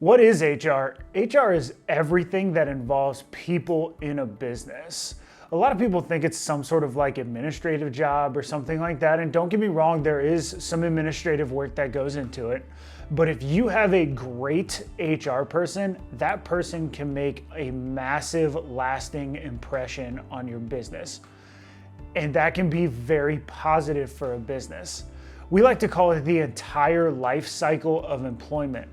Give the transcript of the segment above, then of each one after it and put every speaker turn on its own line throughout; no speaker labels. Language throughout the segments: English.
What is HR? HR is everything that involves people in a business. A lot of people think it's some sort of like administrative job or something like that. And don't get me wrong, there is some administrative work that goes into it. But if you have a great HR person, that person can make a massive lasting impression on your business. And that can be very positive for a business. We like to call it the entire life cycle of employment.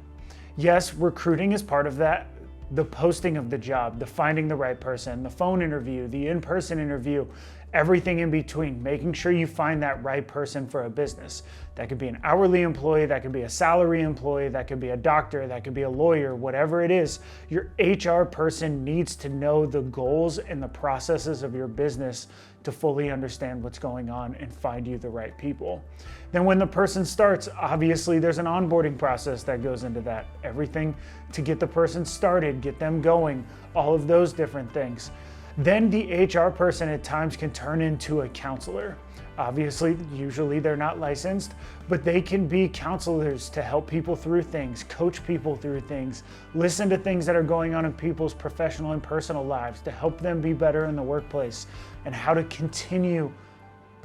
Yes, recruiting is part of that. The posting of the job, the finding the right person, the phone interview, the in-person interview, everything in between, making sure you find that right person for a business. That could be an hourly employee, that could be a salary employee, that could be a doctor, that could be a lawyer, whatever it is. Your HR person needs to know the goals and the processes of your business to fully understand what's going on and find you the right people. Then when the person starts, obviously there's an onboarding process that goes into that. Everything to get the person started, get them going, all of those different things. Then the HR person at times can turn into a counselor. Obviously, usually they're not licensed, but they can be counselors to help people through things, coach people through things, listen to things that are going on in people's professional and personal lives to help them be better in the workplace and how to continue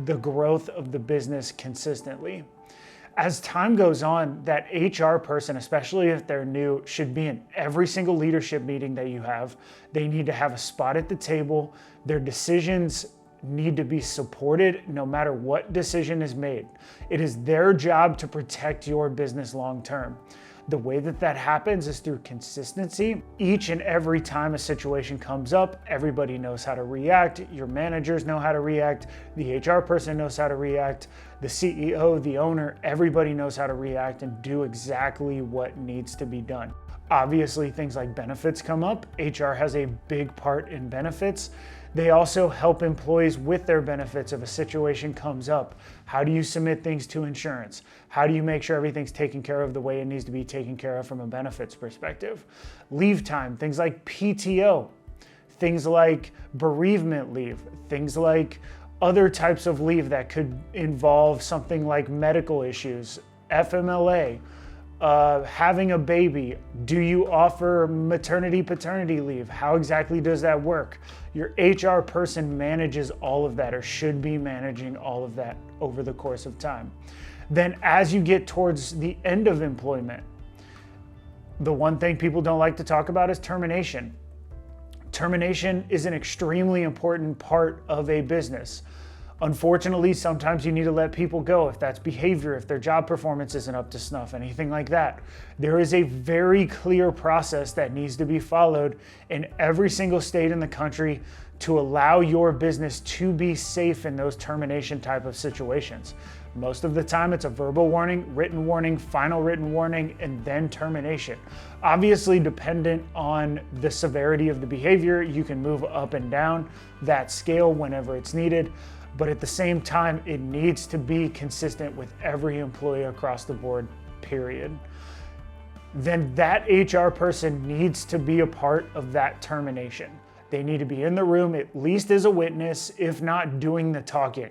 the growth of the business consistently. As time goes on, that HR person, especially if they're new, should be in every single leadership meeting that you have. They need to have a spot at the table. Their decisions need to be supported no matter what decision is made. It is their job to protect your business long term. The way that that happens is through consistency. Each and every time a situation comes up, everybody knows how to react. Your managers know how to react. The HR person knows how to react. The CEO, the owner, everybody knows how to react and do exactly what needs to be done. Obviously, things like benefits come up. HR has a big part in benefits. They also help employees with their benefits if a situation comes up. How do you submit things to insurance? How do you make sure everything's taken care of the way it needs to be taken care of from a benefits perspective? Leave time, things like PTO, things like bereavement leave, things like other types of leave that could involve something like medical issues, FMLA, having a baby. Do you offer maternity, paternity leave? How exactly does that work? Your HR person manages all of that or should be managing all of that over the course of time. Then as you get towards the end of employment, the one thing people don't like to talk about is termination. Termination is an extremely important part of a business. Unfortunately, sometimes you need to let people go if that's behavior, if their job performance isn't up to snuff, anything like that. There is a very clear process that needs to be followed in every single state in the country to allow your business to be safe in those termination type of situations. Most of the time it's a verbal warning, final written warning, and then termination. Obviously, dependent on the severity of the behavior, you can move up and down that scale whenever it's needed. But at the same time, it needs to be consistent with every employee across the board, period. Then that HR person needs to be a part of that termination. They need to be in the room, at least as a witness, if not doing the talking.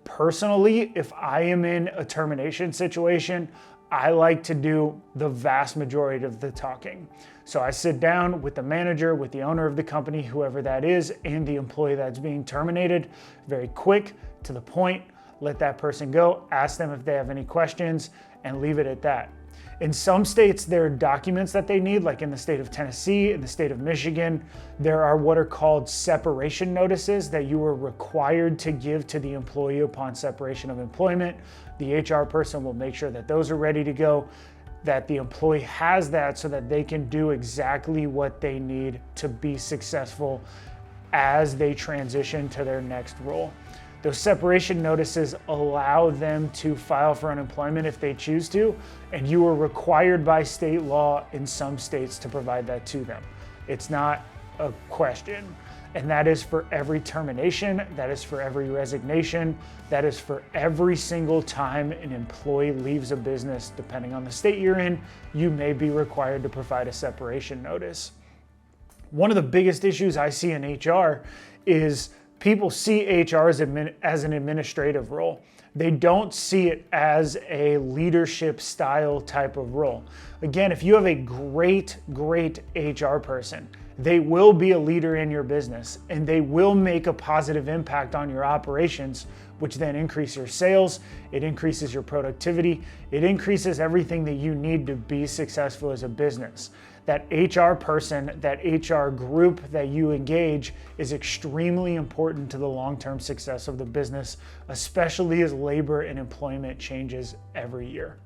Personally, if I am in a termination situation, I like to do the vast majority of the talking. So I sit down with the manager, with the owner of the company, whoever that is, and the employee that's being terminated. Very quick, to the point, let that person go, ask them if they have any questions, and leave it at that. In some states, there are documents that they need, like in the state of Tennessee, in the state of Michigan, there are what are called separation notices that you are required to give to the employee upon separation of employment. The HR person will make sure that those are ready to go, that the employee has that so that they can do exactly what they need to be successful as they transition to their next role. Those separation notices allow them to file for unemployment if they choose to, and you are required by state law in some states to provide that to them. It's not a question. And that is for every termination, that is for every resignation, that is for every single time an employee leaves a business. Depending on the state you're in, you may be required to provide a separation notice. One of the biggest issues I see in HR is people see HR as an administrative role. They don't see it as a leadership style type of role. Again, if you have a great HR person, they will be a leader in your business and they will make a positive impact on your operations, which then increase your sales, it increases your productivity, it increases everything that you need to be successful as a business. That HR person, that HR group that you engage is extremely important to the long-term success of the business, especially as labor and employment changes every year.